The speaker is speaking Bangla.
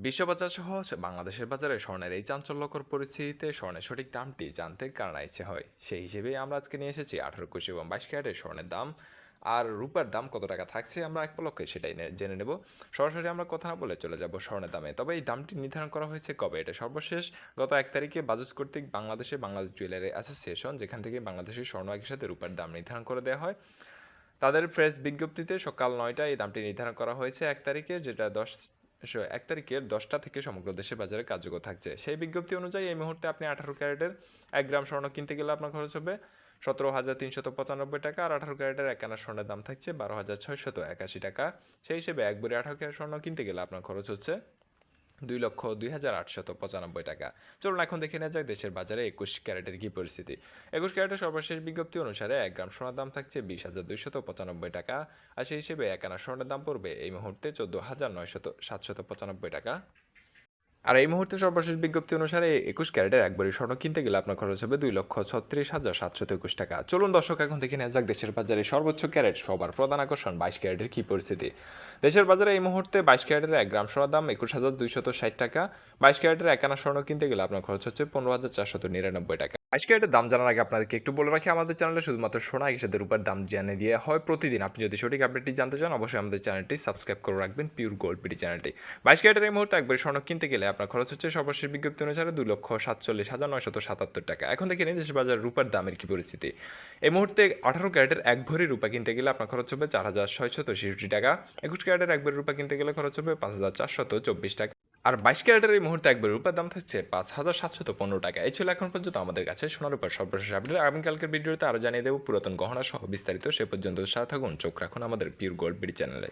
বিশ্ববাজার সহ বাংলাদেশের বাজারে স্বর্ণের এই চাঞ্চল্যকর পরিস্থিতিতে স্বর্ণের সঠিক দামটি জানতে কারণ ইচ্ছে হয়। সেই হিসেবে আমরা আজকে নিয়ে এসেছি 18 এবং 22 ক্যারেটের স্বর্ণের দাম আর রূপার দাম কত টাকা থাকছে আমরা এক পলক্ষে সেটাই জেনে নেব। সরাসরি আমরা কথা না বলে চলে যাব স্বর্ণের দামে। তবে এই দামটি নির্ধারণ করা হয়েছে কবে? এটা সর্বশেষ গত 1 তারিখে বাজাজ কর্তৃক বাংলাদেশ জুয়েলারি অ্যাসোসিয়েশন, যেখান থেকে বাংলাদেশের স্বর্ণ একই সাথে রূপার দাম নির্ধারণ করে দেওয়া হয়, তাদের প্রেস বিজ্ঞপ্তিতে সকাল 9টায় এই দামটি নির্ধারণ করা হয়েছে 1 তারিখে, যেটা 1 তারিখের 10টা থেকে সমগ্র দেশের বাজারে কার্যকর থাকছে। সেই বিজ্ঞপ্তি অনুযায়ী এই মুহূর্তে আপনি 18 ক্যারেটের 1 গ্রাম স্বর্ণ কিনতে গেলে আপনার খরচ হবে 17,395 টাকা, আর 18 ক্যারেটের 1 আনা স্বর্ণের দাম থাকছে 12,681 টাকা। সেই হিসেবে 1 ভরি 18 ক্যারেট স্বর্ণ কিনতে গেলে আপনার খরচ হচ্ছে 2,02,895 টাকা। চলুন এখন দেখে নেওয়া যাক দেশের বাজারে 21 ক্যারেটের কী পরিস্থিতি। 21 ক্যারেটের সর্বশেষ বিজ্ঞপ্তি অনুসারে 1 গ্রাম সোনার দাম থাকছে 20,295 টাকা, আর সেই হিসেবে 1 আনা স্বর্ণের দাম পড়বে এই মুহূর্তে 14,795 টাকা। আর এই মুহূর্তে সর্বশেষ বিজ্ঞপ্তি অনুসারে 21 ক্যারেটের 1 ভরি স্বর্ণ কিনতে গেলে আপনার খরচ হবে 2,36,721 টাকা। চলুন দর্শক এখন দেখে নেওয়া যাক দেশের বাজারে সর্বোচ্চ ক্যারেট সবার প্রধান আকর্ষণ 22 ক্যারেটের কী পরিস্থিতি। দেশের বাজারে এই মুহূর্তে 22 ক্যারেটের 1 গ্রাম সোনার দাম 21,260 টাকা। 22 ক্যারেটের 1 আনা স্বর্ণ কিনতে গেলে আপনার খরচ হচ্ছে 15,499 টাকা। 22 ক্যারেটের দাম জানার আগে আপনাদেরকে একটু বলে রাখি, আমাদের চ্যানেলে শুধুমাত্র সোনা একই সাথে রূপার দাম জানিয়ে দেওয়া হয় প্রতিদিন। আপনি যদি সঠিক আপডেটটি জানতে চান অবশ্যই আমাদের চ্যানেলটি সাবস্ক্রাইব করে রাখবেন, পিওর গোল্ড বিডি চ্যানেলটি। 22 ক্যারেটের এই মুহূর্তে 1 ভরি স্বর্ণ কিনতে গেলে আপনার খরচ হচ্ছে সর্বশেষ বিজ্ঞপ্তি অনুসারে 2,47,977 টাকা। এখন দেখে নিন দেশের বাজার রূপার দামের কী পরিস্থিতি। এই মুহূর্তে 18 ক্যারেটের 1 ভরি রূপা কিনতে গেলে আপনার খরচ হবে 4,663 টাকা। 21 ক্যারেটের 1 ভরি রূপা কিনতে গেলে খরচ হবে 5,424 টাকা। আর 22 ক্যারেটের এই মুহূর্তে 1 ভরি রূপার দাম থাকছে 5,715 টাকা। এই ছিল এখন পর্যন্ত আমাদের কাছে সোনার উপর সর্বশেষ আপডেট। আগামীকালকের ভিডিওতে আরও জানিয়ে দেবো পুরাতন গহনা সহ বিস্তারিত। সে পর্যন্ত সাথে থাকুন, চোখ রাখুন আমাদের পিওর গোল্ড বিডি চ্যানেলে।